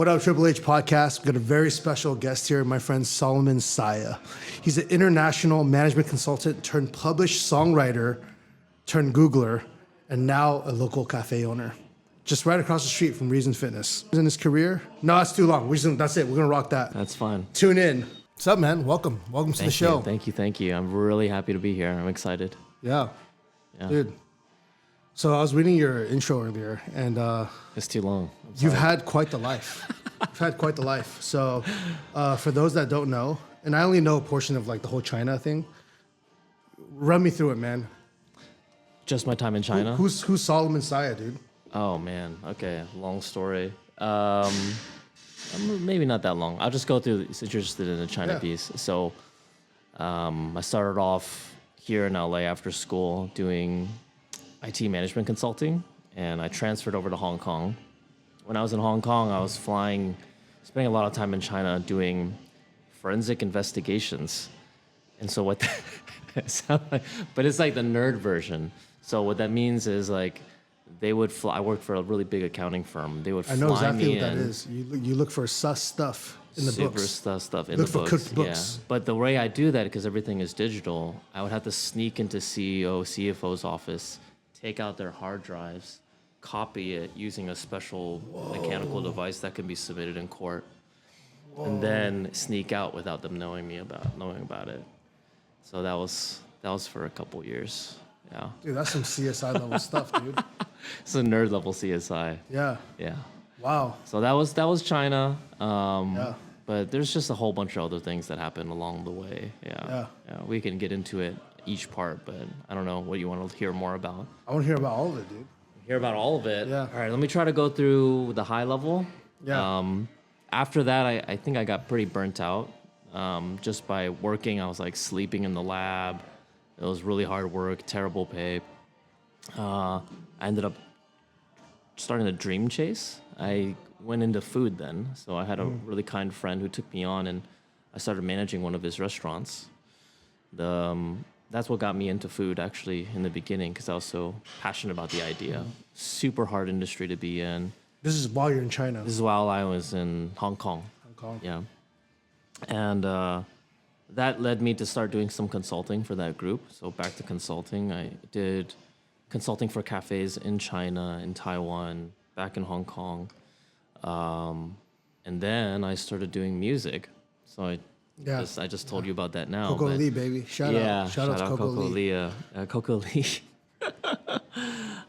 What up, Triple H podcast? We've got a very special guest here, my friend Solomon Siah. He's an international management consultant turned published songwriter turned Googler, and now a local cafe owner. Just right across the street from Reason Fitness. In his career? No, that's too long. That's it. We're going to rock that. That's fine. Tune in. What's up, man? Welcome. Welcome to the show. Thank you. I'm really happy to be here. I'm excited. Yeah. Dude. So I was reading your intro earlier, and It's too long. you've had quite the life. You've had quite the life. So for those that don't know, and I only know a portion of like the whole China thing, run me through it, man. Just my time in China? Who's Solomon Siah, dude? Oh, man. Okay, long story. Maybe not that long. I'll just go through, since you're interested in the China piece. So I started off here in LA after school doing IT management consulting, and I transferred over to Hong Kong. When I was in Hong Kong, I was spending a lot of time in China doing forensic investigations. And so what but it's like the nerd version. So what that means is like they would fly. I worked for a really big accounting firm. They would fly me in. I know exactly what that is. You look for sus stuff in the books. Super stuff in look the for books. Cooked books. Yeah. But the way I do that, because everything is digital, I would have to sneak into CEO, CFO's office, take out their hard drives, copy it using a special mechanical device that can be submitted in court, and then sneak out without them knowing about it. So that was for a couple years. Yeah. Dude, that's some CSI level stuff, dude. It's a nerd level CSI. Yeah. Yeah. Wow. So that was China. But there's just a whole bunch of other things that happened along the way. Yeah. We can get into it each part, but I don't know what you want to hear more about. I want to hear about all of it, dude. Hear about all of it? Yeah. All right, let me try to go through the high level. Yeah. After that, I think I got pretty burnt out. Just by working, I was like sleeping in the lab. It was really hard work, terrible pay. I ended up starting a dream chase. I went into food then. So I had a really kind friend who took me on, and I started managing one of his restaurants. That's what got me into food, actually, in the beginning, because I was so passionate about the idea. Super hard industry to be in. This is while you're in China. This is while I was in Hong Kong. Yeah. And that led me to start doing some consulting for that group. So back to consulting. I did consulting for cafes in China, in Taiwan, back in Hong Kong. And then I started doing music. So I just told you about that now. Coco Lee, baby. Shout out Coco Lee. Coco Lee.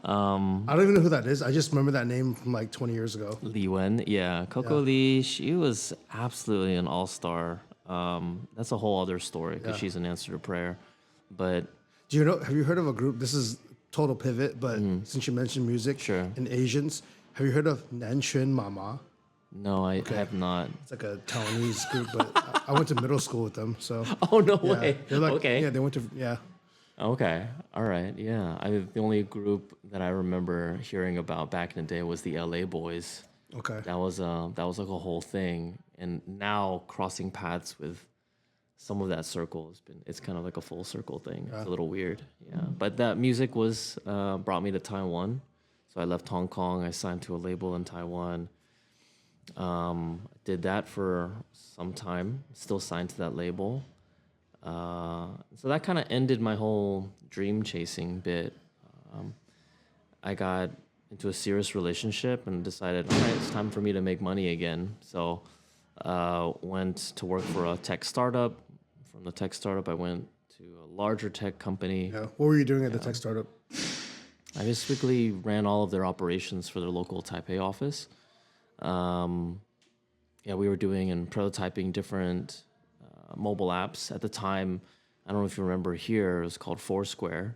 I don't even know who that is. I just remember that name from like 20 years ago. Li Wen, Coco Lee, she was absolutely an all-star. That's a whole other story because she's an answer to prayer. But have you heard of a group? This is total pivot, but since you mentioned music and Asians, have you heard of Nanquan Mama? No, I have not. It's like a Taiwanese group, but I went to middle school with them. So. Oh, no way. They're like, okay. Yeah, they went to, Okay. All right. Yeah. The only group that I remember hearing about back in the day was the LA Boys. Okay. That was like a whole thing. And now crossing paths with some of that circle it's kind of like a full circle thing. Yeah. It's a little weird. Yeah. But that music brought me to Taiwan. So I left Hong Kong. I signed to a label in Taiwan. Did that for some time. Still signed to that label. So that kind of ended my whole dream chasing bit. I got into a serious relationship and decided, all right, it's time for me to make money again. So went to work for a tech startup. From the tech startup, I went to a larger tech company. Yeah. What were you doing at the tech startup? I basically ran all of their operations for their local Taipei office. We were doing and prototyping different mobile apps. At the time, I don't know if you remember here, it was called Foursquare.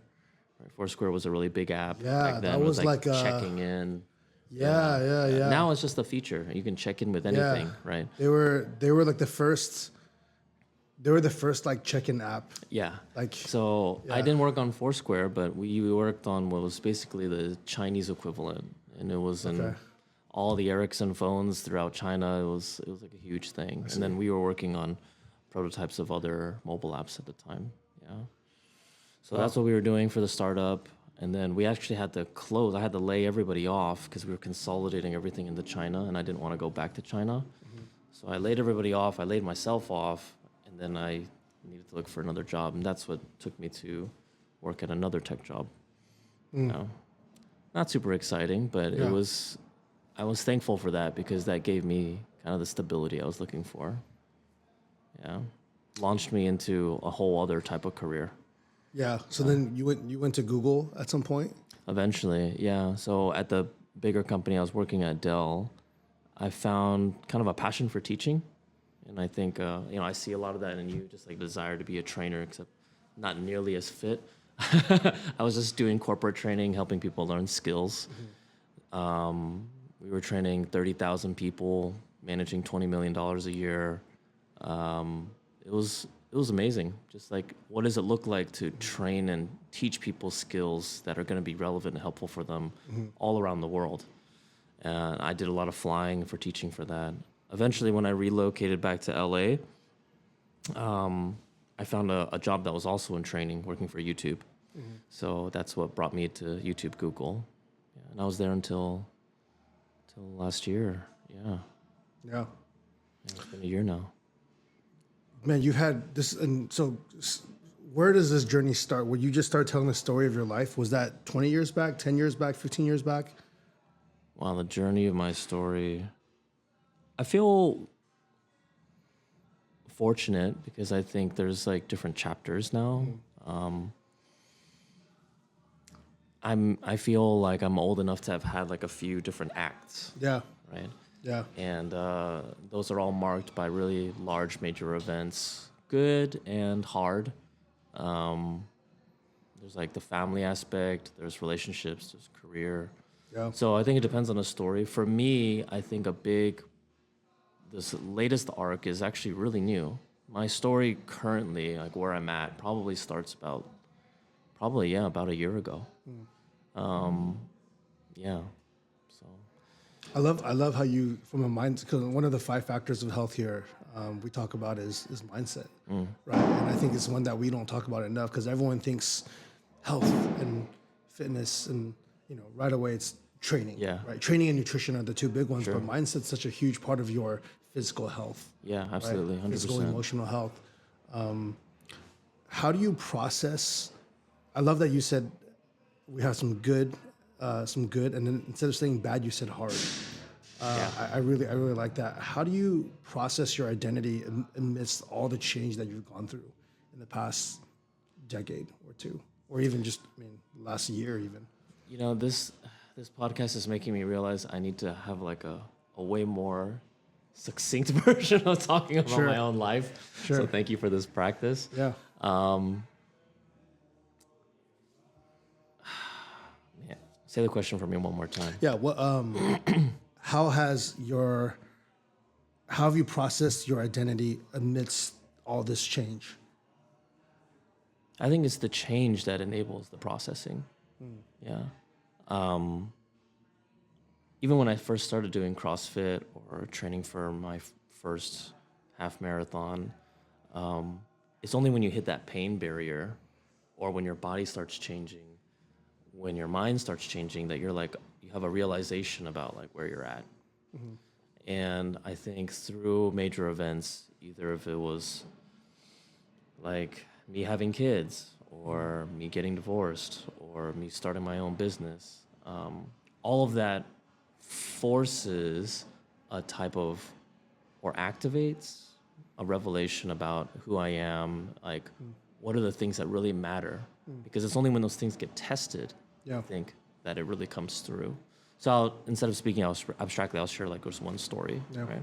Right? Foursquare was a really big app back then. That was like checking in. Yeah. Now it's just a feature. You can check in with anything, right? They were like the first. They were the first like check-in app. Yeah. I didn't work on Foursquare, but we worked on what was basically the Chinese equivalent, and it was in all the Ericsson phones throughout China. It was like a huge thing, and then we were working on prototypes of other mobile apps at the time. Yeah. So that's what we were doing for the startup. And then we actually had to close. I had to lay everybody off because we were consolidating everything into China, and I didn't want to go back to China. So I laid everybody off. I laid myself off, and then I needed to look for another job, and that's what took me to work at another tech job. You know? Not super exciting, but Yeah. I was thankful for that because that gave me kind of the stability I was looking for. Yeah. Launched me into a whole other type of career. Yeah. So then you went to Google at some point. Eventually, yeah. So at the bigger company I was working at, Dell, I found kind of a passion for teaching. And I think, I see a lot of that in you, just like desire to be a trainer, except not nearly as fit. I was just doing corporate training, helping people learn skills. We were training 30,000 people, managing $20 million a year. It was amazing. Just like, what does it look like to train and teach people skills that are going to be relevant and helpful for them all around the world? And I did a lot of flying for teaching for that. Eventually, when I relocated back to LA, I found a job that was also in training, working for YouTube. So that's what brought me to YouTube Google. Yeah, and I was there until last year. Yeah. Yeah. It's been a year now. Man, you had this, and so where does this journey start? When you just start telling the story of your life, was that 20 years back, 10 years back, 15 years back? Wow, the journey of my story. I feel fortunate because I think there's like different chapters now. I feel like I'm old enough to have had like a few different acts, Yeah. right? Yeah. And those are all marked by really large major events, good and hard. There's like the family aspect, there's relationships, there's career. Yeah. So I think it depends on the story. For me, I think this latest arc is actually really new. My story currently, like where I'm at, probably starts about a year ago. Yeah. So I love how you, from a mind, because one of the 5 factors of health here we talk about is mindset, right? And I think it's one that we don't talk about enough because everyone thinks health and fitness, and right away it's training. Yeah. Right. Training and nutrition are the 2 big ones, but mindset's such a huge part of your physical health. yeah, absolutely, Right? 100%. Physical, emotional health. How do you process? I love that you said we have some good, and then instead of saying bad, you said hard. I really like that. How do you process your identity amidst all the change that you've gone through in the past decade or 2, or even just last year even? This podcast is making me realize I need to have like a way more succinct version of talking about my own life. Sure. So thank you for this practice. Yeah. Say the question for me one more time. Yeah. What? How have you processed your identity amidst all this change? I think it's the change that enables the processing. Yeah. Even when I first started doing CrossFit or training for my first half marathon, it's only when you hit that pain barrier or when your body starts changing, when your mind starts changing, that you have a realization about like where you're at. And I think through major events, either if it was like me having kids or me getting divorced or me starting my own business, all of that forces a type of, or activates a revelation about who I am, like what are the things that really matter, because it's only when those things get tested, I think, that it really comes through. So instead of speaking abstractly, I'll share like just one story, right?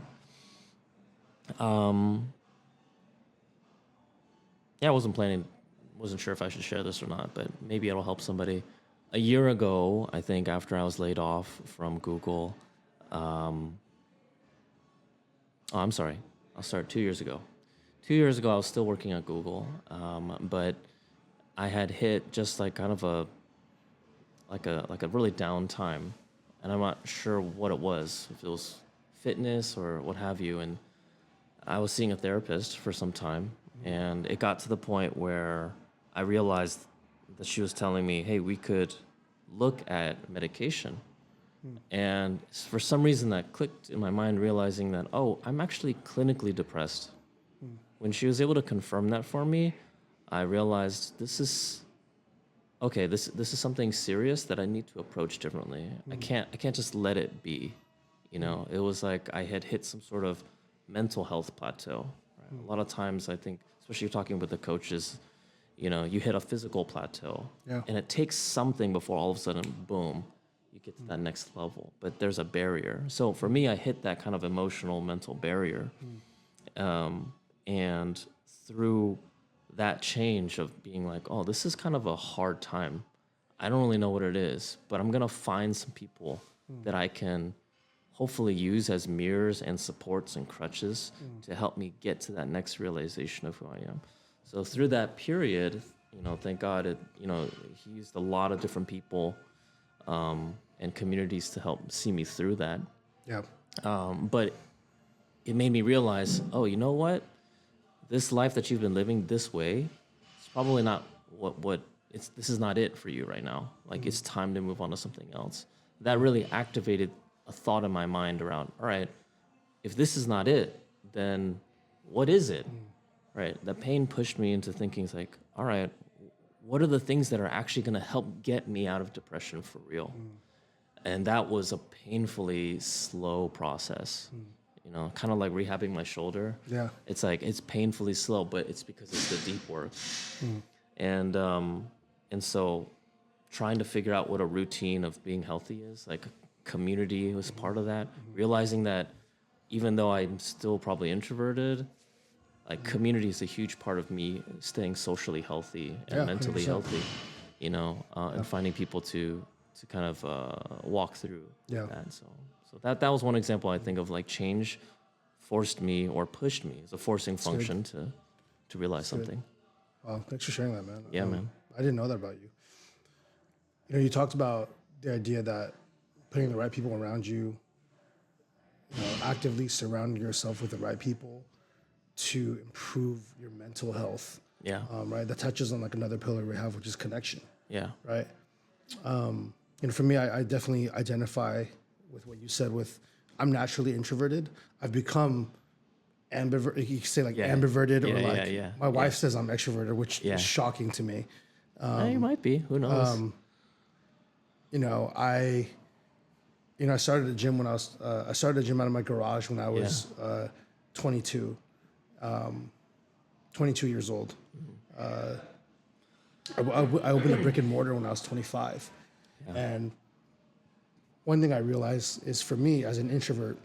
I wasn't sure if I should share this or not, but maybe it'll help somebody. A year ago, I think, after I was laid off from Google, I'm sorry, I'll start 2 years ago. 2 years ago, I was still working at Google, but I had hit just like kind of a really down time, and I'm not sure what it was, if it was fitness or what have you. And I was seeing a therapist for some time, and it got to the point where I realized that she was telling me, hey, we could look at medication. And for some reason that clicked in my mind, realizing that, oh, I'm actually clinically depressed. When she was able to confirm that for me, I realized this is something serious that I need to approach differently. I can't just let it be. It was like I had hit some sort of mental health plateau. Right? A lot of times I think, especially talking with the coaches, you hit a physical plateau, and it takes something before all of a sudden, boom, you get to that next level. But there's a barrier. So for me, I hit that kind of emotional, mental barrier. And through that change of being like, oh, this is kind of a hard time. I don't really know what it is, but I'm going to find some people that I can hopefully use as mirrors and supports and crutches to help me get to that next realization of who I am. So through that period, thank God, he used a lot of different people and communities to help see me through that. Yeah. But it made me realize, oh, you know what? This life that you've been living this way, it's probably not this is not it for you right now. Like, it's time to move on to something else. That really activated a thought in my mind around, all right, if this is not it, then what is it? Right? The pain pushed me into thinking, it's like, all right, what are the things that are actually going to help get me out of depression for real? And that was a painfully slow process. Kind of like rehabbing my shoulder. Yeah. It's like, it's painfully slow, but it's because it's the deep work. And so trying to figure out what a routine of being healthy is, like community was part of that. Realizing that even though I'm still probably introverted, like community is a huge part of me staying socially healthy and mentally 100%. healthy, and finding people to kind of walk through that. So that was one example I think of, like, change forced me or pushed me as a forcing function to realize something. Wow, thanks for sharing that, man. Yeah, man. I didn't know that about you. You talked about the idea that putting the right people around you, actively surrounding yourself with the right people to improve your mental health. Yeah. Right. That touches on like another pillar we have, which is connection. Yeah. Right. For me, I definitely identify with what you said with, I'm naturally introverted. I've become ambivert. You could say like ambiverted, or like my wife says I'm extroverted, which is shocking to me. You might be. Who knows? I started a gym when I started a gym out of my garage when I was 22 years old. I opened a brick and mortar when I was 25. And one thing I realized is, for me as an introvert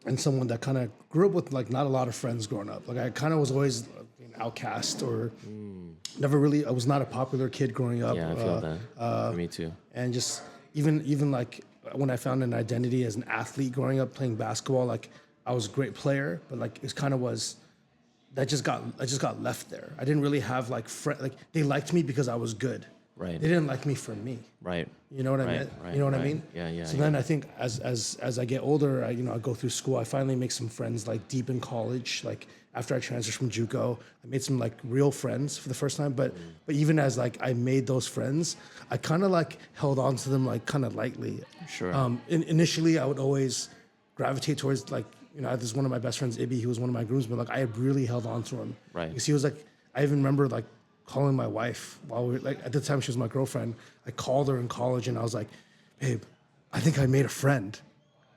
and someone that kind of grew up with like not a lot of friends growing up, like I kind of was always an outcast, or I was not a popular kid growing up. Yeah, I feel that. For me too. And just even like when I found an identity as an athlete growing up playing basketball, like I was a great player, but like it kind of was, I just got left there. I didn't really have like they liked me because I was good. Right. They didn't like me for me. Right. You know what I mean? Right, you know what I right. mean? Yeah. So then I think as I get older, I go through school. I finally make some friends like deep in college. Like after I transferred from JUCO, I made some like real friends for the first time. But even as like I made those friends, I kind of like held on to them like kind of lightly. Sure. Initially, I would always gravitate towards like, there's one of my best friends, Ibby. He was one of my groomsmen. Like I really held on to him. Right. Because he was like, I even remember like calling my wife while we were like, at the time she was my girlfriend. I called her in college and I was like, babe, I think I made a friend.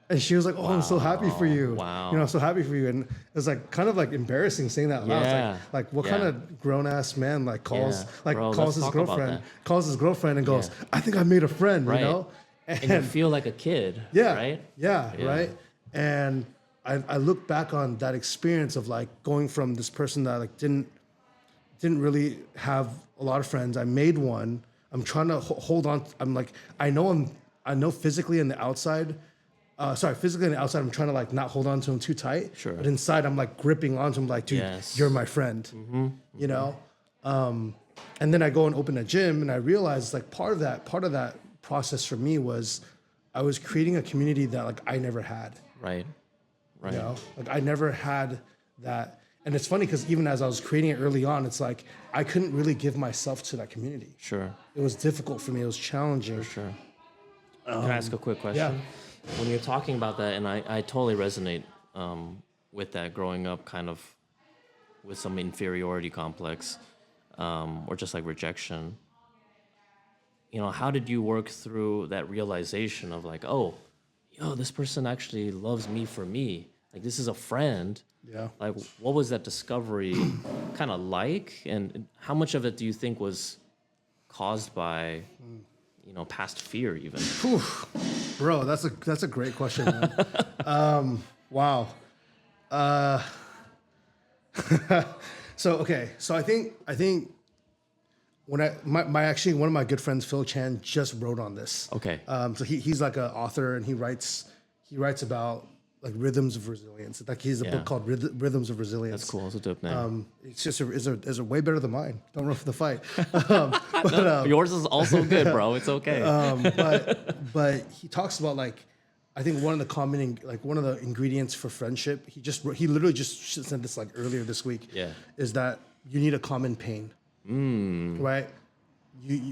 And she was like, oh, I'm so happy for you. Wow. I'm so happy for you. And it was like kind of like embarrassing saying that loud. Yeah. Like what kind of grown ass man like calls calls his girlfriend and goes, I think I made a friend, right. And you feel like a kid. Yeah. Right? Yeah. Right. And I look back on that experience of like going from this person that like didn't really have a lot of friends. I made one. I'm trying to hold on. I'm like, I know physically on the outside, physically on the outside, I'm trying to like not hold on to him too tight. Sure. But inside, I'm like gripping onto him like, dude, you're my friend. And then I go and open a gym and I realized like part of that process for me was I was creating a community that like I never had. Right. Like I never had that. And it's funny because even as I was creating it early on, it's like I couldn't really give myself to that community. Sure. It was difficult for me. It was challenging. Sure. Can I ask a quick question? Yeah. When you're talking about that, and I totally resonate with that growing up kind of with some inferiority complex or just like rejection. You know, how did you work through that realization of like, oh, yo, this person actually loves me for me. Like, this is a friend. Yeah. Like, what was that discovery kind of like? And how much of it do you think was caused by, you know, past fear even? Whew. Bro, that's a great question, man. Wow. So I think when actually one of my good friends, Phil Chan, just wrote on this. Okay. So he's like an author and he writes about like rhythms of resilience. Like he has a book called Rhythms of Resilience. That's cool. That's a dope name. It's just is a way better than mine. Don't run for the fight. Yours is also good, bro. It's okay. But he talks about like, I think one of the ingredients for friendship. He literally just said this like earlier this week. Yeah. Is that you need a common pain. Right.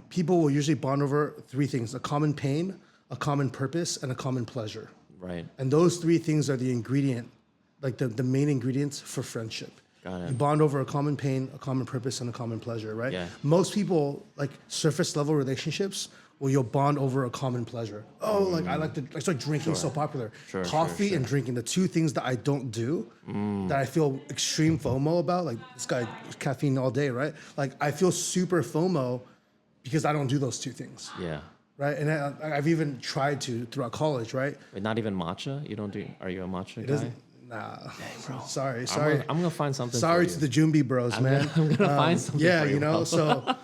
People will usually bond over three things: a common pain, a common purpose, and a common pleasure. Right. And those three things are the ingredient, like the main ingredients for friendship. Got it. You bond over a common pain, a common purpose, and a common pleasure, right? Yeah. Most people, like surface level relationships, well, you'll bond over a common pleasure. Oh, like I like drinking so popular. Coffee and drinking, the two things that I don't do, that I feel extreme FOMO about. Like this guy, caffeine all day, right? Like I feel super FOMO because I don't do those two things. Yeah. Right, and I've even tried to throughout college, right? Wait, not even matcha? You don't do? Are you a matcha guy? Nah, Dang, bro. Sorry. I'm gonna find something. Sorry for to you. the Jumbi bros, man. I'm gonna find something. Yeah, for you, you know. bro. So,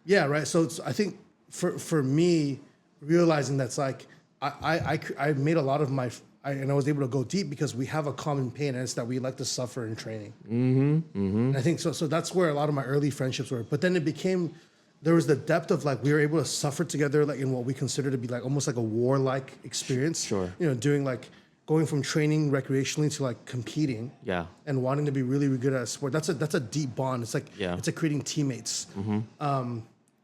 yeah, right. So I think for me, realizing that's like I made a lot of and I was able to go deep because we have a common pain, and it's that we like to suffer in training. And I think so. So that's where a lot of my early friendships were. But then it became. There was the depth of like we were able to suffer together, like in what we consider to be like almost like a warlike experience. Sure. You know, doing like going from training recreationally to like competing. Yeah. And wanting to be really, really good at a sport. That's a deep bond. It's like it's like creating teammates.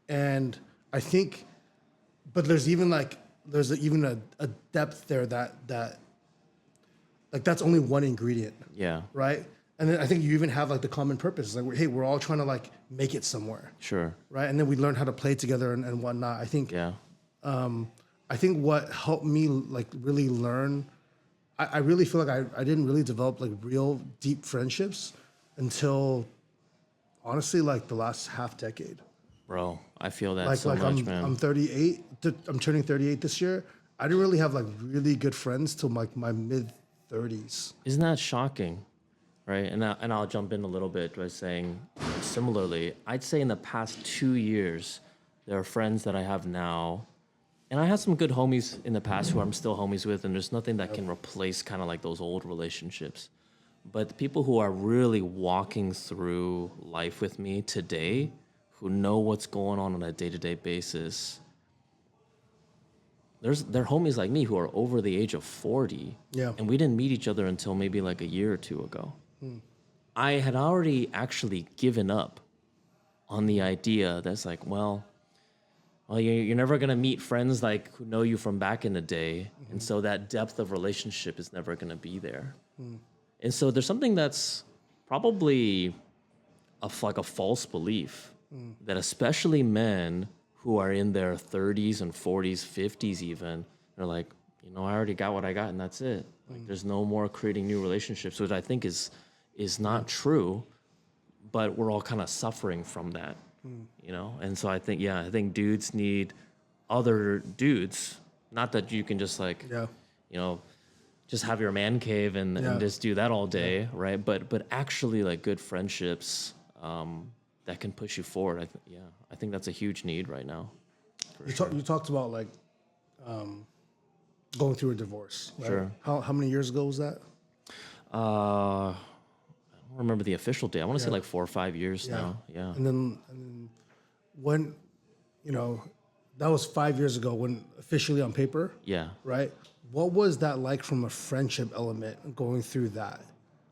And I think, but there's even a depth there that like that's only one ingredient. Yeah. Right. And then I think you even have like the common purpose. It's like, hey, we're all trying to like make it somewhere. Sure. Right. And then we learn how to play together and whatnot. I think, I think what helped me like really learn, I really feel like I didn't really develop like real deep friendships until honestly, like the last half decade. Bro, I feel that Like, so much, man. I'm 38. I'm turning 38 this year. I didn't really have like really good friends till like my mid 30s. Isn't that shocking? Right, and I'll jump in a little bit by saying, similarly, I'd say in the past 2 years, there are friends that I have now, and I had some good homies in the past who I'm still homies with, and there's nothing that can replace kind of like those old relationships. But the people who are really walking through life with me today, who know what's going on a day-to-day basis, they're homies like me who are over the age of 40, and we didn't meet each other until maybe like a year or two ago. I had already actually given up on the idea that's like, well, you're never gonna meet friends like who know you from back in the day, and so that depth of relationship is never gonna be there. And so there's something that's probably like a false belief that especially men who are in their 30s and 40s, 50s even, they're like, you know, I already got what I got and that's it. Like, there's no more creating new relationships, which I think is not true, but we're all kind of suffering from that, you know? And so I think dudes need other dudes, not that you can just like, you know, just have your man cave and just do that all day, right? But actually like good friendships that can push you forward. I think that's a huge need right now. You talked about like going through a divorce. Right? Sure. How many years ago was that? I don't remember the official date. I want to say like 4 or 5 years now. Yeah. And then when, you know, that was 5 years ago when officially on paper. Yeah. Right. What was that like from a friendship element going through that?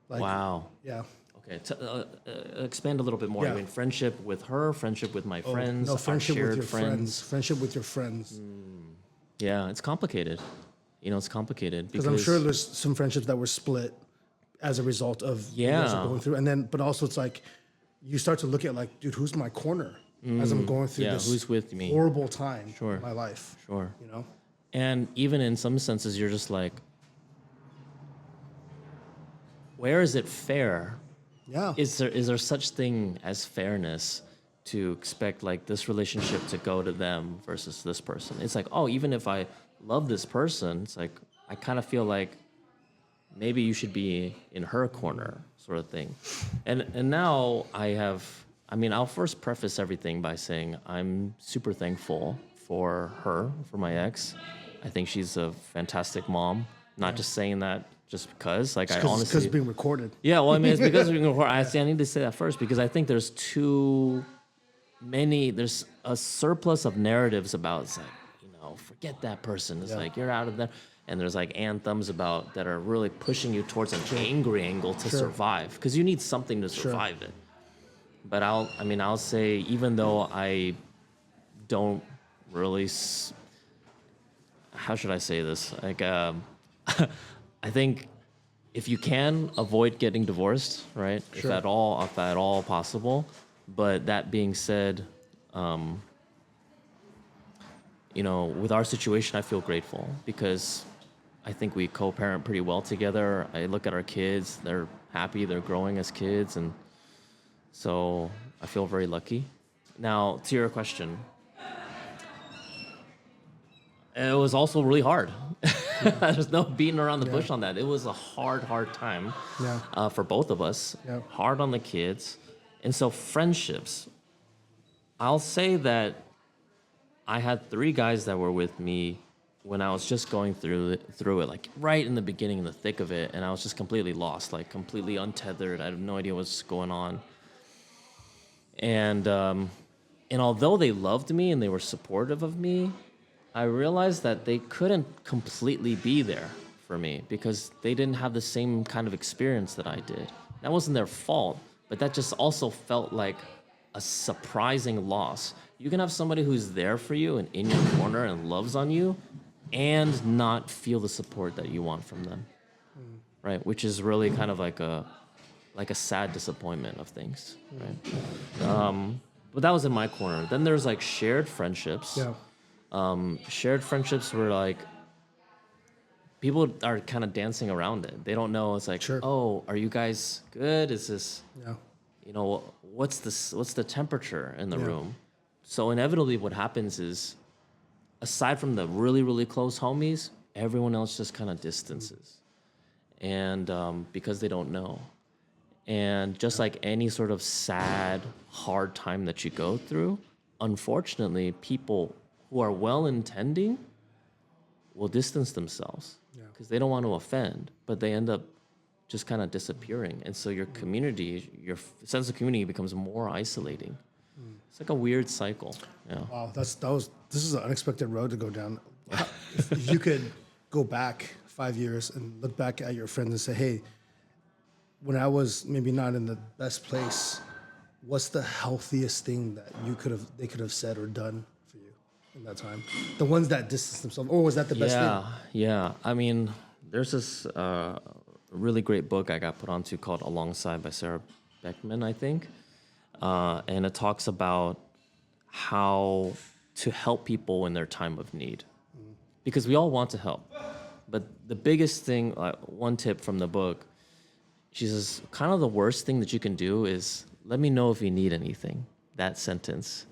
Like, Wow. Yeah. Okay, expand a little bit more. Yeah. I mean, friendship with her, friendship with my friends, No, our friendship with shared your friends. Friendship with your friends. Yeah, it's complicated. It's complicated Because I'm sure there's some friendships that were split as a result of you guys are Yeah. going through. And then, but also it's like, you start to look at like, dude, who's my corner as I'm going through yeah, this who's with me? horrible time Sure. in my life. Sure. You know? And even in some senses, you're just like, where is it fair? Yeah. Is there such thing as fairness to expect like this relationship to go to them versus this person? It's like, oh, even if I love this person, it's like I kind of feel like maybe you should be in her corner, sort of thing. And now I'll first preface everything by saying I'm super thankful for her, for my ex. I think she's a fantastic mom. Not just saying that just because, like, I honestly, Because it's being recorded. yeah, well, I mean, it's because I need to say that first because I think there's there's a surplus of narratives about, it's like, forget that person. It's like, you're out of there. And there's like anthems about that are really pushing you towards an angry angle to survive because you need something to survive it. But I'll say, even though I don't really, how should I say this? Like, I think if you can avoid getting divorced, right? If at all possible. But that being said, with our situation, I feel grateful because I think we co-parent pretty well together. I look at our kids; they're happy, they're growing as kids, and so I feel very lucky. Now, to your question, it was also really hard. There's no beating around the bush on that. It was a hard time for both of us. Yeah. Hard on the kids. And so friendships, I'll say that I had 3 guys that were with me when I was just going through it, like right in the beginning, in the thick of it, and I was just completely lost, like completely untethered. I had no idea what's going on. And although they loved me and they were supportive of me, I realized that they couldn't completely be there for me because they didn't have the same kind of experience that I did. That wasn't their fault, but that just also felt like a surprising loss. You can have somebody who's there for you and in your corner and loves on you and not feel the support that you want from them, right? Which is really kind of like a sad disappointment of things, right? But that was in my corner. Then there's like shared friendships. Yeah. Shared friendships were like people are kind of dancing around it. They don't know. It's like, oh, are you guys good? Is this, what's the temperature in the room? So inevitably what happens is, aside from the really, really close homies, everyone else just kind of distances. And because they don't know. And just like any sort of sad, hard time that you go through, unfortunately, people who are well-intending will distance themselves because they don't want to offend, but they end up just kind of disappearing. And so your community, your sense of community becomes more isolating. It's like a weird cycle. Yeah. Wow, this is an unexpected road to go down. If you could go back 5 years and look back at your friends and say, hey, when I was maybe not in the best place, what's the healthiest thing that they could have said or done for you in that time? The ones that distanced themselves, or was that the best thing? Yeah. I mean, there's this really great book I got put onto called Alongside by Sarah Beckman, I think. And it talks about how to help people in their time of need. Because we all want to help. But the biggest thing, one tip from the book, she says, kind of the worst thing that you can do is let me know if you need anything. That sentence.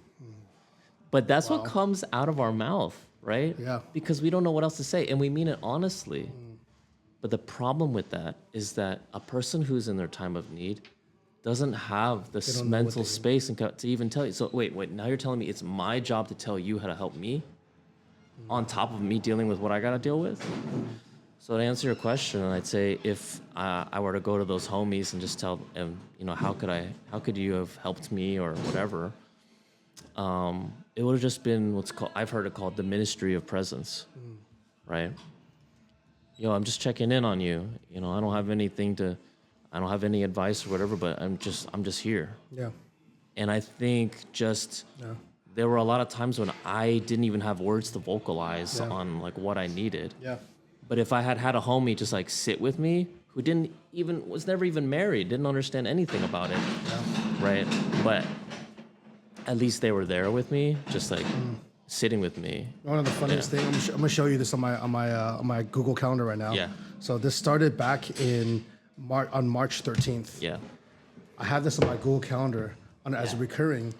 But that's what comes out of our mouth, right? Yeah. Because we don't know what else to say, and we mean it honestly. But the problem with that is that a person who's in their time of need doesn't have the mental space to even tell you. So wait, now you're telling me it's my job to tell you how to help me on top of me dealing with what I got to deal with? So to answer your question, I'd say if I were to go to those homies and just tell them, how could you have helped me or whatever, it would have just been I've heard it called the ministry of presence, right? I'm just checking in on you. I don't have anything to, I don't have any advice or whatever, but I'm just here. Yeah. And I think there were a lot of times when I didn't even have words to vocalize on like what I needed. Yeah. But if I had had a homie just like sit with me who was never even married, didn't understand anything about it, right? But at least they were there with me, just like sitting with me. One of the funniest things, I'm gonna show you this on my Google Calendar right now. Yeah. So this started back on March 13th. Yeah. I have this on my Google Calendar as a recurring.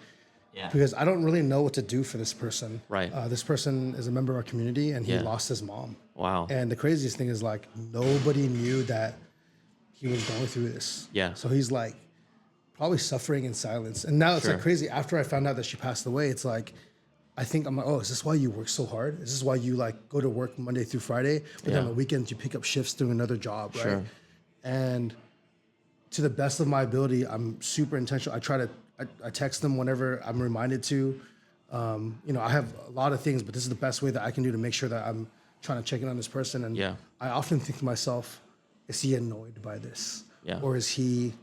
Yeah. Because I don't really know what to do for this person. Right. This person is a member of our community, and he lost his mom. Wow. And the craziest thing is like nobody knew that he was going through this. Yeah. So he's like probably suffering in silence. And now it's like crazy. After I found out that she passed away, it's like I'm like, oh, is this why you work so hard? Is this why you like go to work Monday through Friday, but then on the weekends you pick up shifts doing another job, right? Sure. And to the best of my ability, I'm super intentional. I text them whenever I'm reminded to. I have a lot of things, but this is the best way that I can do to make sure that I'm trying to check in on this person. And I often think to myself, is he annoyed by this? Yeah. Or is he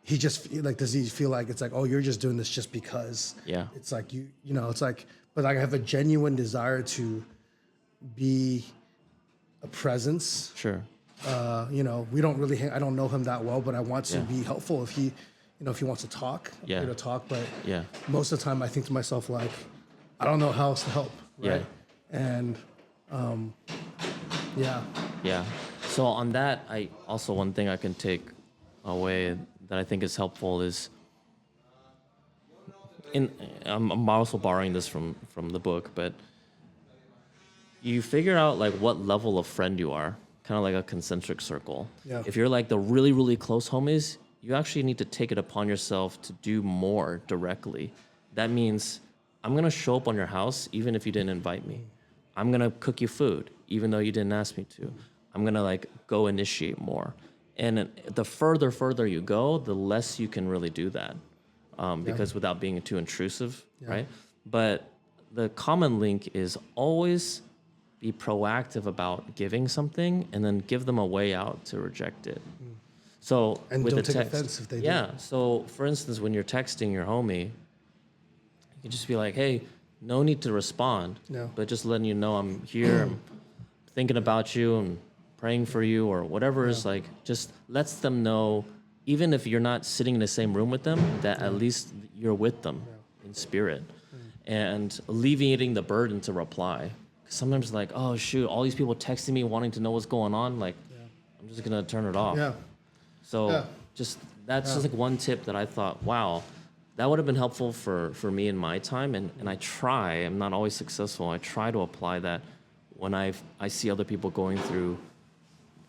just like, does he feel like it's like, oh, you're just doing this just because? Yeah. It's like, it's like, but I have a genuine desire to be a presence. Sure. We don't really I don't know him that well, but I want to be helpful if he wants to talk, I'm here to talk. But most of the time I think to myself, like, I don't know how else to help. Right. Yeah. And, Yeah. So on that, one thing I can take away that I think is helpful is I'm also borrowing this from the book, but you figure out like what level of friend you are, kind of like a concentric circle. Yeah. If you're like the really, really close homies, you actually need to take it upon yourself to do more directly. That means I'm going to show up on your house even if you didn't invite me. I'm going to cook you food even though you didn't ask me to. I'm going to like go initiate more. And the further you go, the less you can really do that because without being too intrusive, right? But the common link is always be proactive about giving something and then give them a way out to reject it. So and with don't the take text, offense if they do. yeah. So for instance, when you're texting your homie, you just be like, "Hey, no need to respond, but just letting you know I'm here, I'm thinking about you, I'm praying for you, or whatever is like." Just lets them know, even if you're not sitting in the same room with them, that at least you're with them in spirit, and alleviating the burden to reply. Sometimes like, oh shoot, all these people texting me wanting to know what's going on, like I'm just gonna turn it off. Yeah. So just like one tip that I thought, wow, that would have been helpful for me in my time, and I'm not always successful. I try to apply that when I see other people going through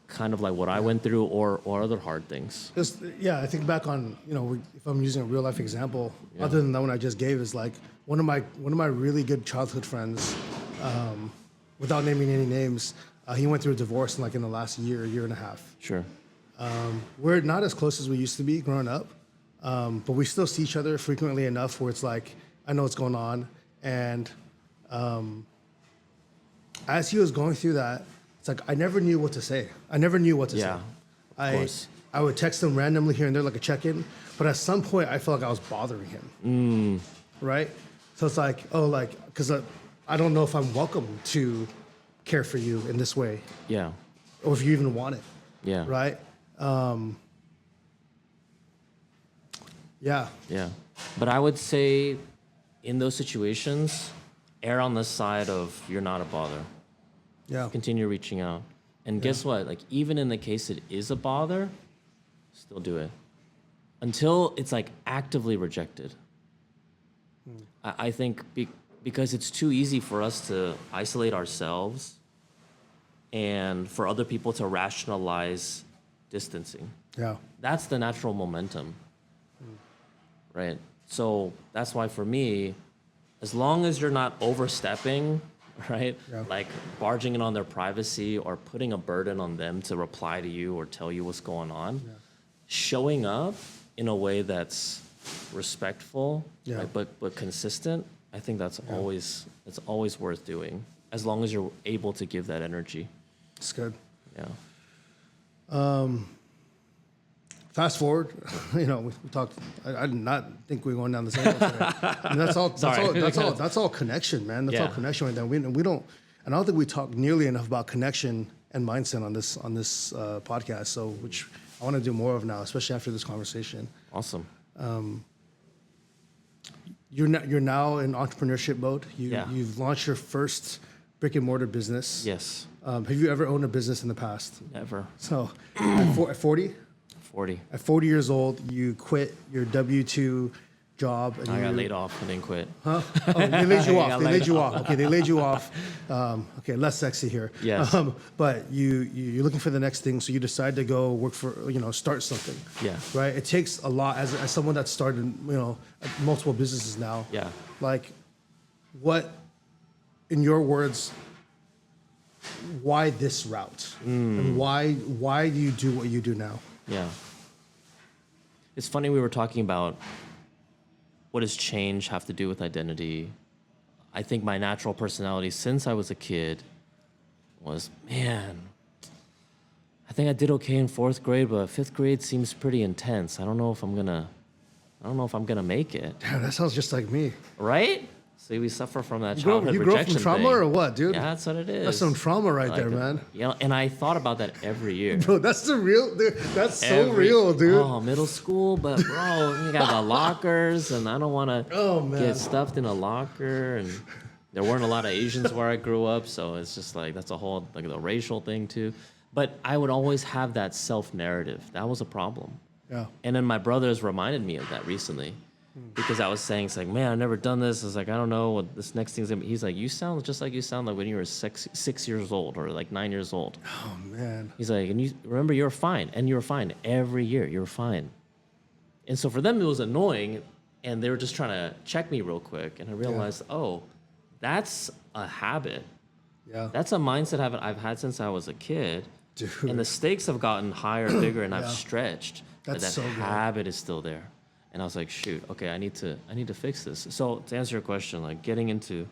kind of like what I went through or other hard things. I think back on, if I'm using a real life example, other than that one I just gave, is like one of my really good childhood friends, without naming any names, he went through a divorce in the last year and a half. Sure. We're not as close as we used to be growing up, but we still see each other frequently enough where it's like, I know what's going on. And as he was going through that, it's like, I never knew what to say. Yeah, of course. I would text him randomly here and there, like a check-in, but at some point I felt like I was bothering him. Right? So it's like, because I don't know if I'm welcome to care for you in this way. Yeah. Or if you even want it. Yeah. Right? Yeah. But I would say in those situations, err on the side of you're not a bother. Yeah. Continue reaching out. And guess what? Like, even in the case it is a bother, still do it. Until it's like actively rejected. I think because it's too easy for us to isolate ourselves and for other people to rationalize distancing. Yeah. That's the natural momentum, right? So that's why for me, as long as you're not overstepping, right? Yeah. Like barging in on their privacy or putting a burden on them to reply to you or tell you what's going on, showing up in a way that's respectful, right, but consistent, I think that's always worth doing, as long as you're able to give that energy. It's good. Yeah. fast forward, we talked. I did not think we were going down the same road today. And that's all. That's all connection, man. That's all connection right there. We don't. And I don't think we talk nearly enough about connection and mindset on this podcast. So, which I want to do more of now, especially after this conversation. Awesome. You're now in entrepreneurship mode. You've launched your first brick and mortar business. Yes. Have you ever owned a business in the past? Never. So, at 40? 40. At 40 years old, you quit your W-2 job. And I got laid off and then quit. Huh? Oh, they laid you off. They laid you off. Okay, they laid you off. Okay, less sexy here. Yes. But you're looking for the next thing, so you decide to go work for, start something. Yeah. Right? It takes a lot, as someone that started, multiple businesses now. Yeah. Like, what, in your words, why this route? And why do you do what you do now? Yeah. It's funny we were talking about what does change have to do with identity. I think my natural personality since I was a kid was, man, I think I did okay in 4th grade, but 5th grade seems pretty intense. I don't know if I'm gonna make it. Damn, that sounds just like me. Right? See, we suffer from that childhood You grew up rejection from trauma thing. or what, dude? Yeah, that's what it is. That's some trauma right there, man. And I thought about that every year. Bro, that's the real, dude. That's so real, dude. Oh, middle school, but bro, you got the lockers, and I don't want to get stuffed in a locker. And there weren't a lot of Asians where I grew up, so it's just like that's a whole like the racial thing too. But I would always have that self-narrative. That was a problem. Yeah. And then my brothers reminded me of that recently. Because I was saying, it's like, man, I've never done this. It's like, I don't know what this next thing's gonna be. He's like, you sound just like you sound like when you were 6 years old or like 9 years old. Oh, man. He's like, and you remember you're fine. And you were fine every year. You were fine. And so for them, it was annoying. And they were just trying to check me real quick. And I realized, oh, that's a habit. Yeah. That's a mindset I've had since I was a kid. Dude. And the stakes have gotten higher, bigger, and I've stretched. But That's that so good. habit is still there. And I was like, shoot, okay, I need to fix this. So to answer your question, like getting into,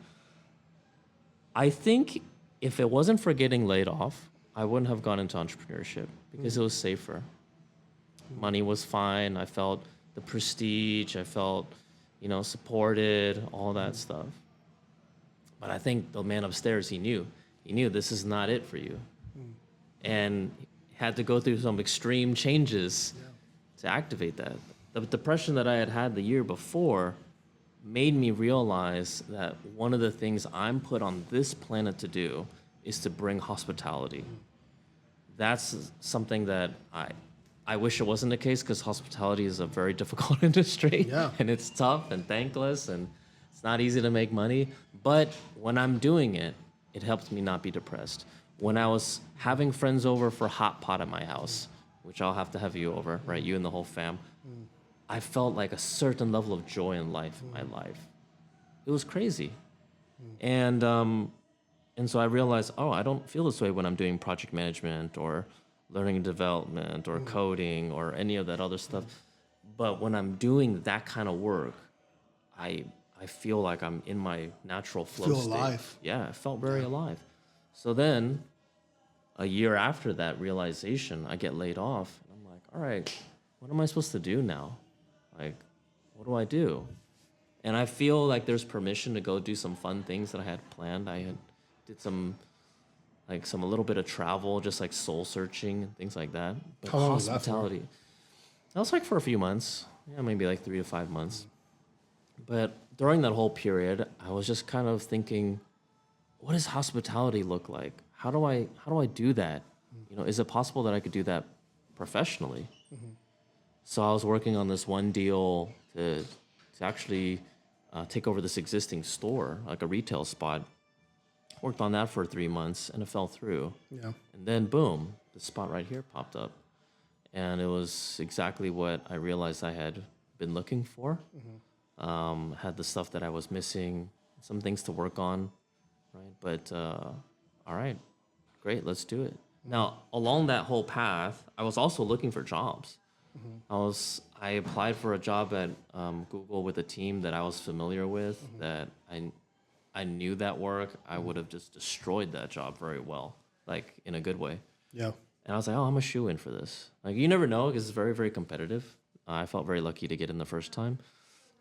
I think if it wasn't for getting laid off, I wouldn't have gone into entrepreneurship because it was safer. Money was fine. I felt the prestige. I felt, supported, all that stuff. But I think the man upstairs, he knew this is not it for you. And had to go through some extreme changes to activate that. The depression that I had the year before made me realize that one of the things I'm put on this planet to do is to bring hospitality. That's something that I wish it wasn't the case because hospitality is a very difficult industry. Yeah. And it's tough and thankless and it's not easy to make money. But when I'm doing it, it helps me not be depressed. When I was having friends over for hot pot at my house, which I'll have to have you over, right? You and the whole fam. I felt like a certain level of joy in life, in my life. It was crazy. And so I realized, I don't feel this way when I'm doing project management or learning and development or coding or any of that other stuff. But when I'm doing that kind of work, I feel like I'm in my natural flow state. Alive. Yeah, I felt very alive. So then, a year after that realization, I get laid off. And I'm like, all right, what am I supposed to do now? Like, what do I do? And I feel like there's permission to go do some fun things that I had planned. I had did a little bit of travel, just like soul searching and things like that. But How long was that for? hospitality. That was like for a few months. Yeah, maybe like 3 to 5 months. But during that whole period, I was just kind of thinking, what does hospitality look like? How do I do that? Is it possible that I could do that professionally? So I was working on this one deal to actually take over this existing store, like a retail spot. Worked on that for 3 months, and it fell through. Yeah. And then, boom, the spot right here popped up. And it was exactly what I realized I had been looking for. Had the stuff that I was missing, some things to work on, right? But, all right, great, let's do it. Now, along that whole path, I was also looking for jobs. I applied for a job at Google with a team that I was familiar with, that I knew that work. I would have just destroyed that job very well, like in a good way. Yeah. And I was like, oh, I'm a shoe in for this. Like, you never know because it's very, very competitive. I felt very lucky to get in the first time.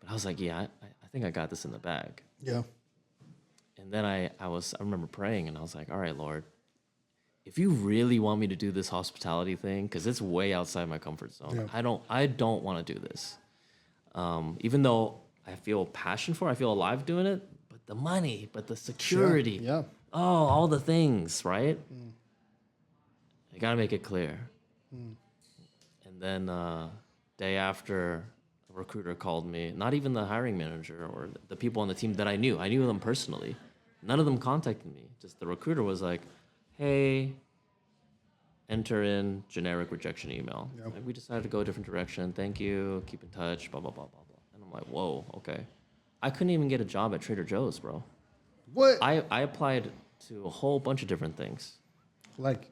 But I was like, yeah, I think I got this in the bag. Yeah. And then I remember praying and I was like, all right, Lord, if you really want me to do this hospitality thing, because it's way outside my comfort zone, Yeah. I don't want to do this. Even though I feel passion for it, I feel alive doing it, but the money, but the security, Yeah. oh, all the things, right? You gotta make it clear. And then day after, a recruiter called me, not even the hiring manager or the people on the team that I knew them personally. None of them contacted me. Just the recruiter was like, hey, enter in generic rejection email. Yep. Like, we decided to go a different direction. Thank you. Keep in touch. Blah, blah, blah, blah, blah. And I'm like, whoa, okay. I couldn't even get a job at Trader Joe's, bro. What? I applied to a whole bunch of different things. Like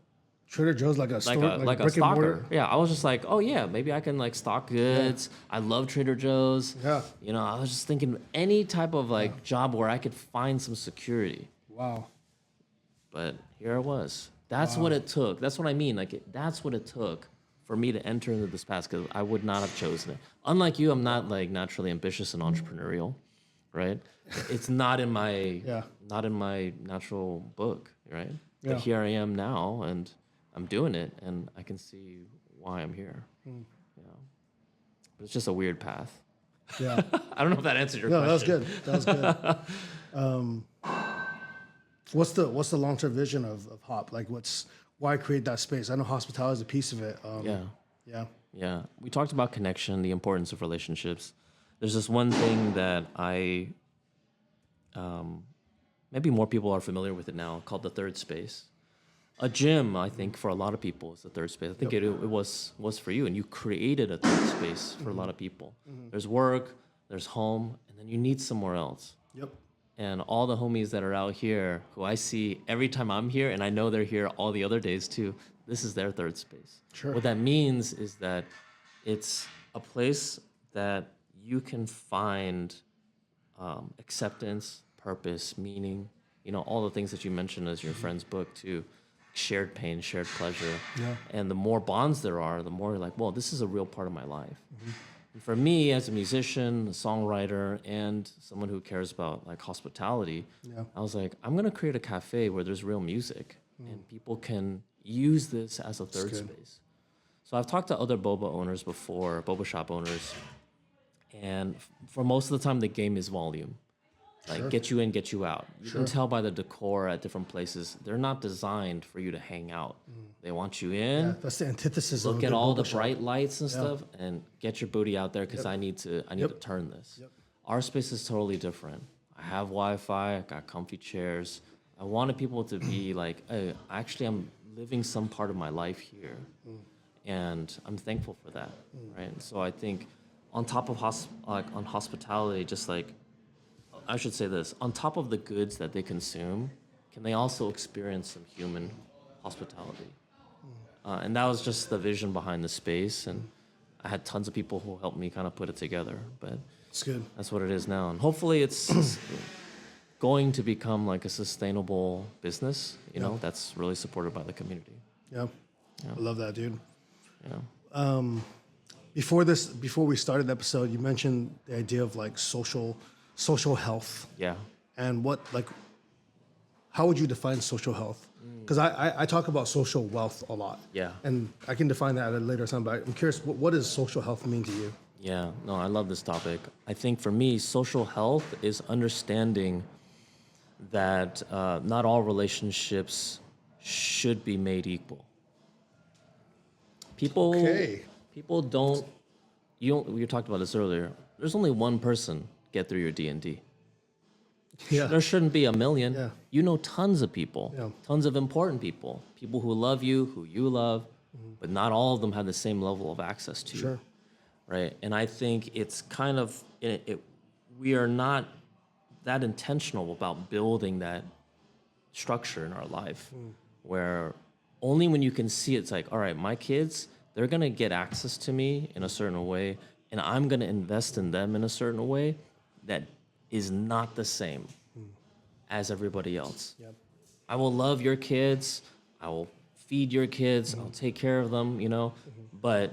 Trader Joe's, like a store, Like a brick and stalker. mortar? Yeah, I was just like, oh yeah, maybe I can like stock goods. I love Trader Joe's. Yeah. You know, I was just thinking any type of like job where I could find some security. Wow. But here I was. That's what it took. That's what I mean. Like that's what it took for me to enter into this path because I would not have chosen it. Unlike you, I'm not like naturally ambitious and entrepreneurial, right? It's not in my not in my natural book, right? Yeah. But here I am now, and I'm doing it, and I can see why I'm here. You know, but it's just a weird path. Yeah. I don't know if that answered your No, question. that was good. That was good. What's the long term vision of Hop? Like, why create that space? I know hospitality is a piece of it. Yeah. Yeah. We talked about connection, the importance of relationships. There's this one thing that maybe more people are familiar with it now, called the third space. A gym, I think, for a lot of people is the third space. I think it was for you, and you created a third space for a lot of people. There's work, there's home, and then you need somewhere else. Yep. And all the homies that are out here, who I see every time I'm here, and I know they're here all the other days too, this is their third space. Sure. What that means is that it's a place that you can find acceptance, purpose, meaning, you know, all the things that you mentioned as your friend's book too. Shared pain, shared pleasure. Yeah. And the more bonds there are, the more you're like, well, this is a real part of my life. And for me, as a musician, a songwriter, and someone who cares about like hospitality, I was like, I'm gonna create a cafe where there's real music and people can use this as a third space. So I've talked to other boba owners before, boba shop owners, and for most of the time, the game is volume. Like get you in, get you out. You can tell by the decor at different places. They're not designed for you to hang out. They want you in. Yeah, that's the antithesis of Look a at good all the boba shop. bright lights and stuff, and get your booty out there because I need to turn this. Our space is totally different. I have Wi-Fi. I got comfy chairs. I wanted people to be like, hey, actually, I'm living some part of my life here, and I'm thankful for that, right? And so I think on top of on hospitality, just like I should say this, on top of the goods that they consume, can they also experience some human hospitality? And that was just the vision behind the space. And I had tons of people who helped me kind of put it together. But It's good. that's what it is now. And hopefully it's going to become like a sustainable business, you know, that's really supported by the community. Yeah. I love that, dude. Yeah. Before we started the episode, you mentioned the idea of like social health. Yeah. And how would you define social health? Because I talk about social wealth a lot. Yeah. And I can define that at a later time, but I'm curious, what does social health mean to you? Yeah, no, I love this topic. I think for me, social health is understanding that not all relationships should be made equal. People don't. We talked about this earlier. There's only one person get through your D&D. Yeah. There shouldn't be a million. Yeah. You know tons of people, Yeah. tons of important people who love you, who you love, but not all of them have the same level of access to you. Sure. Right? And I think it's kind of, we are not that intentional about building that structure in our life where only when you can see it's like, all right, my kids, they're going to get access to me in a certain way, and I'm going to invest in them in a certain way that is not the same as everybody else. Yep. I will love your kids. I will feed your kids, I'll take care of them, you know. But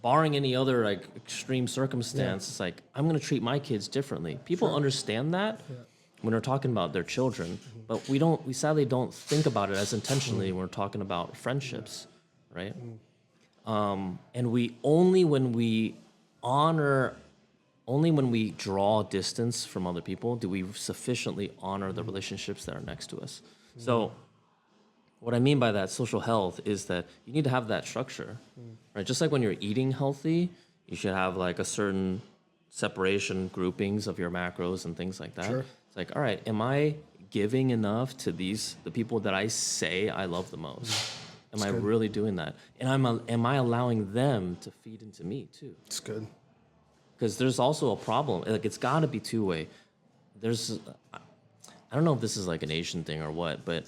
barring any other like extreme circumstance, it's like I'm gonna treat my kids differently. People understand that when we're talking about their children, but we sadly don't think about it as intentionally when we're talking about friendships, right? And we only when we honor, only when we draw distance from other people do we sufficiently honor the relationships that are next to us. So what I mean by that social health is that you need to have that structure, right? Just like when you're eating healthy, you should have like a certain separation groupings of your macros and things like that. Sure. It's like, all right, am I giving enough to the people that I say I love the most? Am I really doing that? And am I allowing them to feed into me too? It's good. Because there's also a problem. Like it's got to be two-way. I don't know if this is like an Asian thing or what, but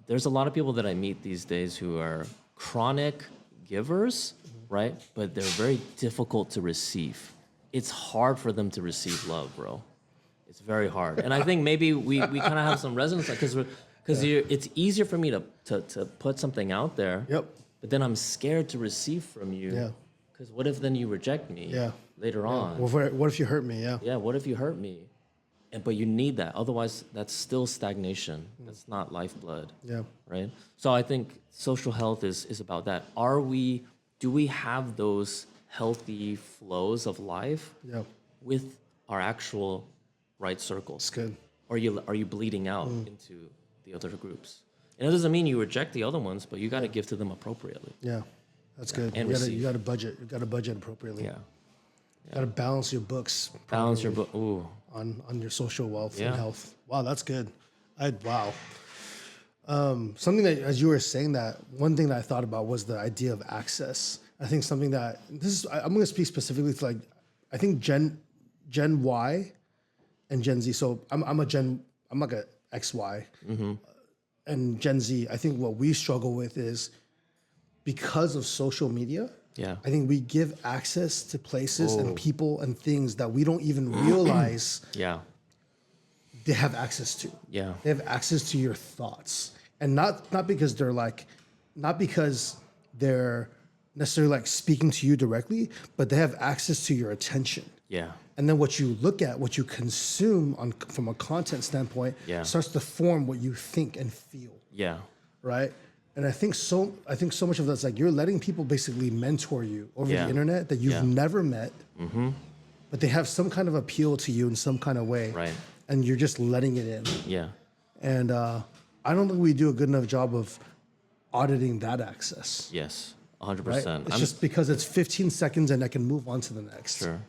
there's a lot of people that I meet these days who are chronic givers, right? But they're very difficult to receive. It's hard for them to receive love, bro. It's very hard. And I think maybe we kind of have some resonance because it's easier for me to put something out there. Yep. But then I'm scared to receive from you. Yeah. Because what if then you reject me later on? Well, what if you hurt me? Yeah. Yeah, what if you hurt me? But you need that. Otherwise, that's still stagnation. That's not lifeblood. Yeah. Right? So I think social health is about that. Do we have those healthy flows of life with our actual right circles? It's good. Or are you bleeding out into the other groups? And it doesn't mean you reject the other ones, but you got to give to them appropriately. Yeah. That's good. And You got to budget. You got to budget appropriately. Yeah. You got to balance your books. Balance your book. Ooh. On your social wealth Yeah. and health. Wow, that's good. Wow. Something that, as you were saying that, one thing that I thought about was the idea of access. I think something that I'm going to speak specifically to like, I think Gen Y and Gen Z. So I'm like a XY, and Gen Z. I think what we struggle with is because of social media. Yeah. I think we give access to places and people and things that we don't even realize Yeah. they have access to. Yeah. They have access to your thoughts. And not because they're necessarily like speaking to you directly, but they have access to your attention. Yeah. And then what you look at, what you consume from a content standpoint, starts to form what you think and feel. Yeah. Right? And I think so much of that's like you're letting people basically mentor you over the internet that you've never met, but they have some kind of appeal to you in some kind of way. Right. And you're just letting it in. Yeah. And I don't think we do a good enough job of auditing that access. Yes. 100%. Right? It's just because it's 15 seconds and I can move on to the next. Sure.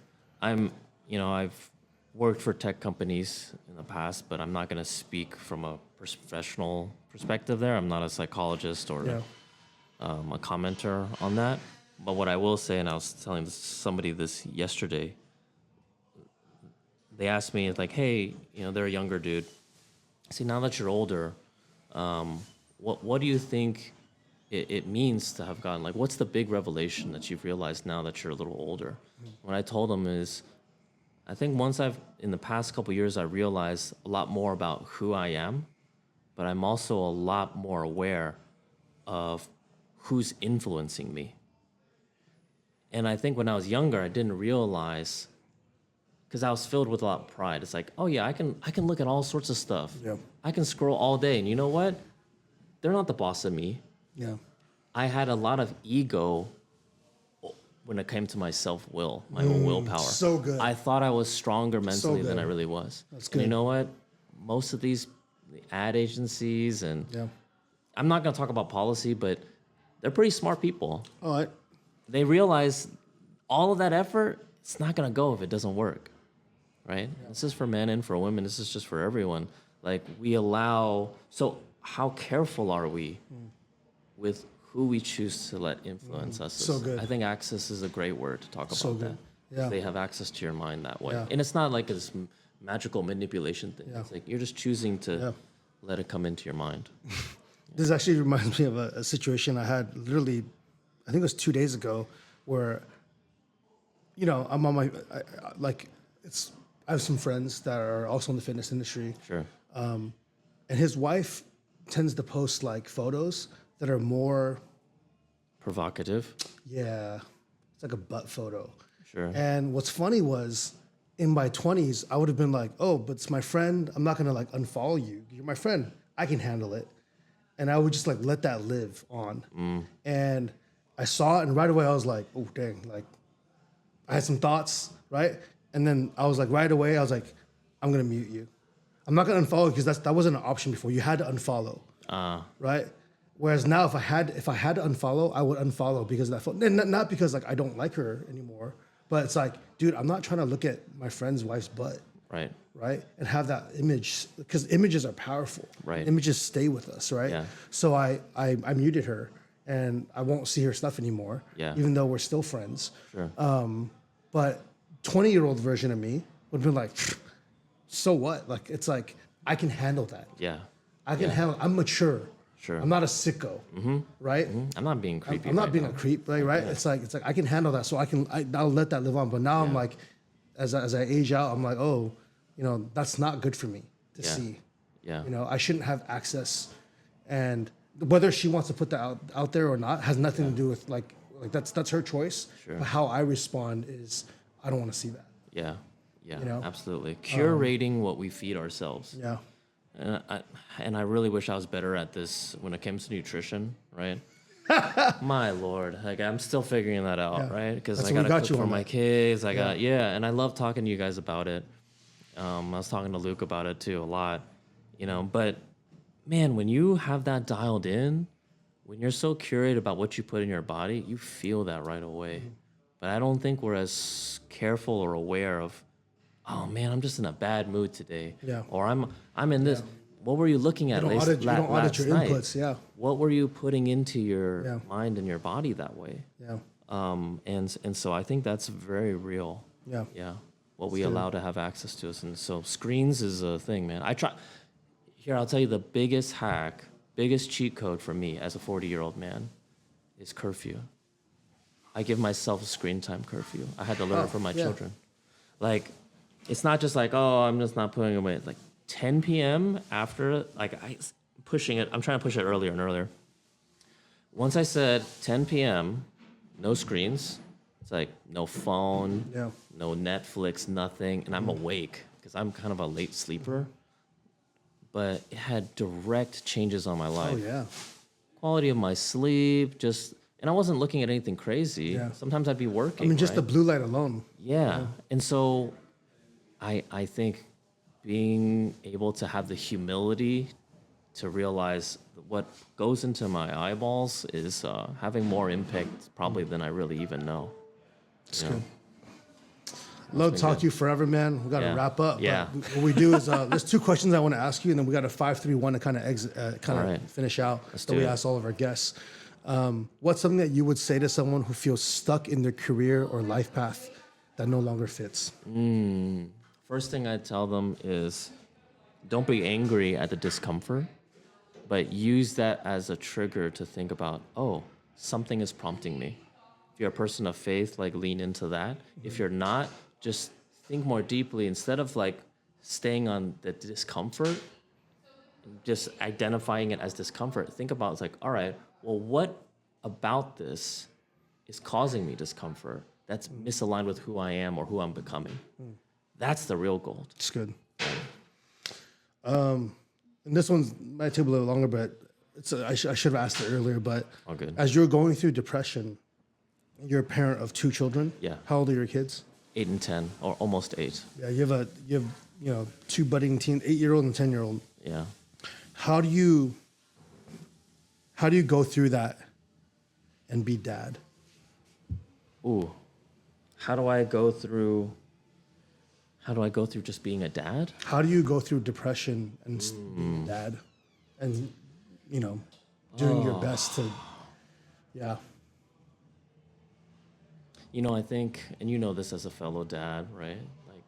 I've worked for tech companies in the past, but I'm not going to speak from a professional perspective there. I'm not a psychologist or a commenter on that. But what I will say, and I was telling somebody this yesterday, they asked me, like, hey, they're a younger dude. See, now that you're older, what do you think it means to have gotten, like, what's the big revelation that you've realized now that you're a little older? What I told them is, I think in the past couple of years, I realized a lot more about who I am, but I'm also a lot more aware of who's influencing me. And I think when I was younger, I didn't realize, because I was filled with a lot of pride. It's like, oh yeah, I can look at all sorts of stuff. Yeah. I can scroll all day, and you know what? They're not the boss of me. Yeah. I had a lot of ego when it came to my self-will, my own willpower. So good. I thought I was stronger mentally than I really was. That's And good. you know what? Most of these ad agencies, and I'm not going to talk about policy, but they're pretty smart people. All right. They realize all of that effort, it's not going to go if it doesn't work, right? This is for men and for women. This is just for everyone. Like, so how careful are we with who we choose to let influence us? So good. I think access is a great word to talk about So that. good. Yeah. They have access to your mind that way. Yeah. And it's not like this magical manipulation thing. Yeah. It's like you're just choosing to let it come into your mind. This actually reminds me of a situation I had literally, I think it was 2 days ago, where, I'm on I have some friends that are also in the fitness industry. Sure. And his wife tends to post like photos that are more, Provocative. yeah, it's like a butt photo. Sure. And what's funny was in my 20s, I would have been like, oh, but it's my friend. I'm not going to like unfollow you. You're my friend. I can handle it. And I would just like let that live on. And I saw it, and right away I was like, oh, dang. Like, I had some thoughts, right? And then I was like, right away, I was like, I'm going to mute you. I'm not going to unfollow because that wasn't an option before. You had to unfollow, right? Whereas now, if I had to unfollow, I would unfollow because of that phone. And not because like I don't like her anymore, but it's like, dude, I'm not trying to look at my friend's wife's butt, Right. right? And have that image, because images are powerful. Right. Images stay with us, right? Yeah. So I muted her, and I won't see her stuff anymore, Yeah. even though we're still friends. Sure. But 20-year-old version of me would have been like, so what? Like, it's like, I can handle that. Yeah. I can handle, I'm mature. Sure. I'm not a sicko, right? I'm not being creepy. I'm not right being now. a creep, right? Yeah. It's like I can handle that, so I'll let that live on. But now I'm like, as I age out, I'm like, oh, that's not good for me to see. Yeah. I shouldn't have access, and whether she wants to put that out there or not has nothing to do with like that's her choice. Sure. But how I respond is I don't want to see that. Yeah. Yeah. You know? Absolutely. Curating what we feed ourselves. Yeah. And I really wish I was better at this when it comes to nutrition, right? My Lord, like I'm still figuring that out, Yeah. right? Because That's I what we gotta got cook you for on my that. kids. And I love talking to you guys about it. I was talking to Luke about it too a lot, But man, when you have that dialed in, when you're so curious about what you put in your body, you feel that right away. But I don't think we're as careful or aware of, oh man, I'm just in a bad mood today. Yeah. Or I'm in this. What were you looking at You don't audit your night? inputs. Yeah. What were you putting into your mind and your body that way? Yeah. And so I think that's very real. Yeah. Yeah. What we allow to have access to us. And so screens is a thing, man. I'll tell you the biggest hack, biggest cheat code for me as a 40-year-old man is curfew. I give myself a screen time curfew. I had to learn it from my children. Like, it's not just like, oh, I'm just not putting away. Like 10 p.m. after, like I'm trying to push it earlier and earlier. Once I said 10 p.m., no screens. It's like no phone, no Netflix, nothing. And I'm awake because I'm kind of a late sleeper. But it had direct changes on my life. Oh yeah. Quality of my sleep, and I wasn't looking at anything crazy. Yeah. Sometimes I'd be working. I mean, just right? the blue light alone. Yeah. And so I think being able to have the humility to realize what goes into my eyeballs is having more impact probably than I really even know. It's good. Love to talk to you forever, man. We got to wrap up. Yeah. But what we do is there's two questions I want to ask you, and then we got a 5-3-1 to kind of finish out. do we it. ask all of our guests. What's something that you would say to someone who feels stuck in their career or life path that no longer fits? First thing I tell them is don't be angry at the discomfort, but use that as a trigger to think about, oh, something is prompting me. If you're a person of faith, like lean into that. If you're not, just think more deeply. Instead of like staying on the discomfort, just identifying it as discomfort, think about it's like, all right, well, what about this is causing me discomfort that's misaligned with who I am or who I'm becoming? That's the real goal. It's good. And this one's might take a little longer, but I should have asked it earlier. But All good. as you're going through depression, you're a parent of 2 children. Yeah. How old are your kids? 8 and 10, or almost 8. Yeah, you have 2 budding teen, 8-year-old and 10-year-old. Yeah. How do you go through that and be dad? Ooh, how do I go through just being a dad? How do you go through depression and being a dad, and doing your best to, yeah. I think, and this as a fellow dad, right? Like,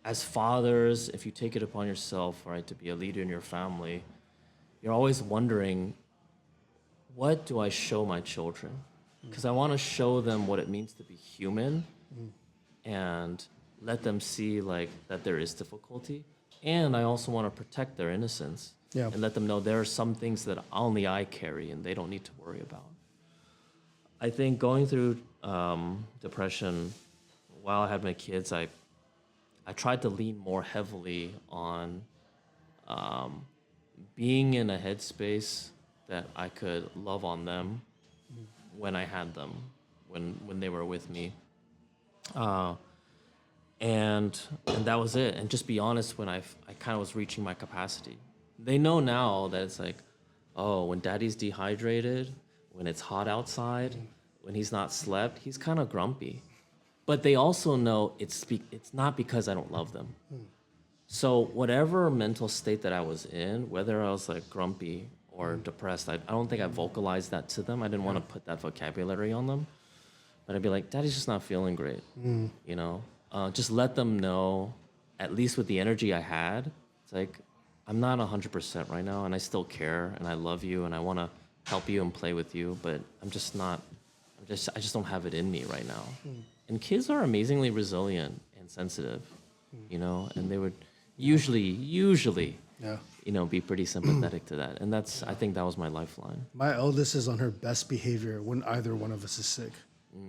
as fathers, if you take it upon yourself, right, to be a leader in your family, you're always wondering, what do I show my children? Because I want to show them what it means to be human and let them see, like, that there is difficulty. And I also want to protect their innocence. Yeah. and let them know there are some things that only I carry and they don't need to worry about. I think going through depression while I had my kids, I tried to lean more heavily on being in a headspace that I could love on them when I had them, when they were with me, and that was it. And just be honest when I kind of was reaching my capacity. They know now that it's like, oh, when Daddy's dehydrated, when it's hot outside, when he's not slept, he's kind of grumpy. But they also know it's not because I don't love them. So whatever mental state that I was in, whether I was like grumpy or depressed, I don't think I vocalized that to them. I didn't want to put that vocabulary on them. But I'd be like, Daddy's just not feeling great. You know, just let them know, at least with the energy I had, it's like, I'm not 100% right now, and I still care, and I love you, and I want to help you and play with you, but I just don't have it in me right now. And kids are amazingly resilient and sensitive, you know, and they would usually, Yeah. you know, be pretty sympathetic to that. And I think that was my lifeline. My eldest is on her best behavior when either one of us is sick. You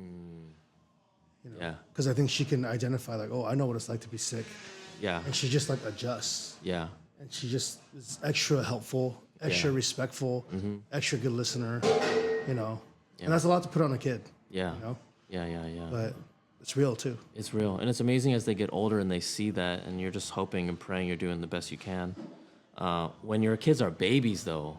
know? Yeah. Because I think she can identify, like, oh, I know what it's like to be sick. Yeah. And she just, like, adjusts. Yeah. And she just is extra helpful, extra respectful, extra good listener, you know. Yeah. And that's a lot to put on a kid. Yeah. You know? Yeah. But it's real, too. It's real. And it's amazing as they get older and they see that, and you're just hoping and praying you're doing the best you can. When your kids are babies, though,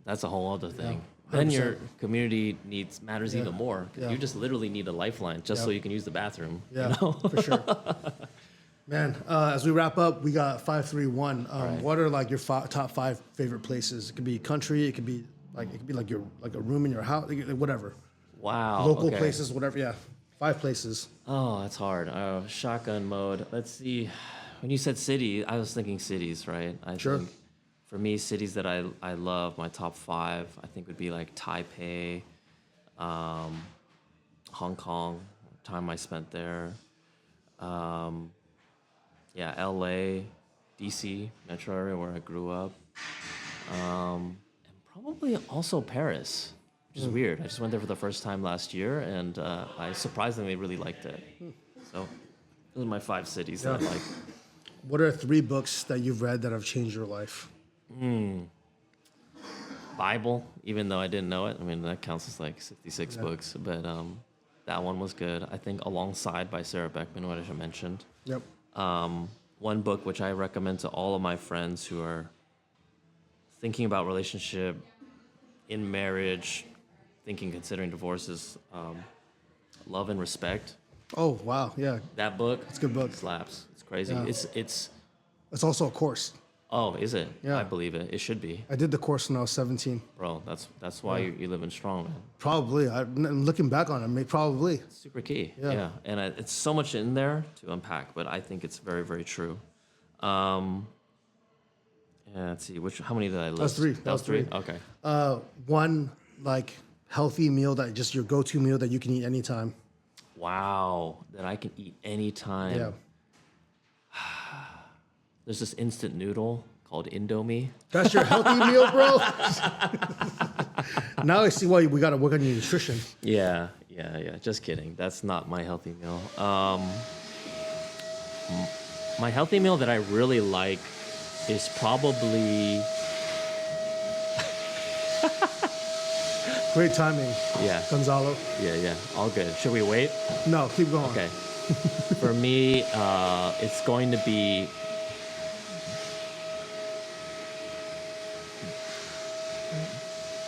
that's a whole other thing. Then your community matters even more. 'Cause you just literally need a lifeline just so you can use the bathroom. Yeah, you know? for sure. Man, as we wrap up, we got 5, 3, 1. What are like your top 5 favorite places? It could be country. It could be like your a room in your house, like, whatever. Wow. Local okay. places, whatever. Yeah, 5 places. Oh, that's hard. Shotgun mode. Let's see. When you said city, I was thinking cities, right? I think for me, cities that I love, my top 5, I think would be like Taipei, Hong Kong, time I spent there. Yeah, LA, DC, metro area where I grew up. And probably also Paris, which is weird. I just went there for the first time last year, and I surprisingly really liked it. So those are my 5 cities that I like. What are 3 books that you've read that have changed your life? Bible, even though I didn't know it. I mean, that counts as like 66 books, but that one was good. I think Alongside by Sarah Beckman, what I mentioned. Yep. One book which I recommend to all of my friends who are thinking about relationship, in marriage, considering divorce is Love and Respect. Oh, wow. Yeah. That book. It's a good book. Slaps. It's crazy. Yeah. It's. It's also a course. Oh, is it? Yeah. I believe it. It should be. I did the course when I was 17. Bro, that's why you're living strong, man. Probably. I'm looking back on it, probably. It's super key. Yeah. Yeah. And it's so much in there to unpack, but I think it's very, very true. Yeah, let's see. How many did I list? That was 3. Okay. One, like, healthy meal that just your go-to meal that you can eat anytime. Wow. That I can eat anytime. Yeah. There's this instant noodle called Indomie. That's your healthy meal, bro? Now I see why we got to work on your nutrition. Yeah. Just kidding. That's not my healthy meal. My healthy meal that I really like is probably... Great timing. Yeah. Gonzalo. Yeah. All good. Should we wait? No, keep going. Okay. For me, it's going to be...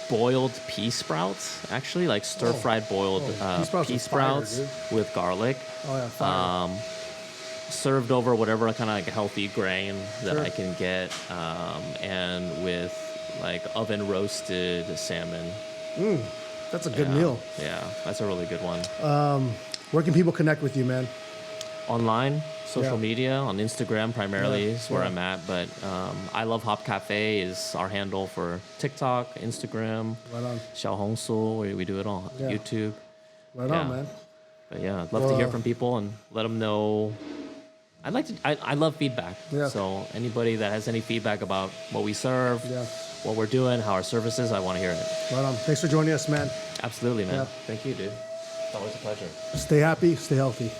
boiled pea sprouts, actually, like stir-fried boiled pea sprouts with garlic. Oh, yeah, fire. Served over whatever kind of like healthy grain that I can get, and with like oven roasted salmon. That's a good meal. Yeah, that's a really good one. Where can people connect with you, man? Online, social Yeah. media, on Instagram primarily is where I'm at, but I Love Hop Cafe is our handle for TikTok, Instagram, Right on. Xiaohongshu, where we do it on Yeah. YouTube. Right Yeah. on, man. But yeah, I'd love to hear from people and let them know I love feedback. Yeah. So anybody that has any feedback about what we serve, Yeah. what we're doing, how our service is, I want to hear it. Right on. Thanks for joining us, man. Absolutely, man. Yeah. Thank you, dude. It's always a pleasure. Stay happy, stay healthy.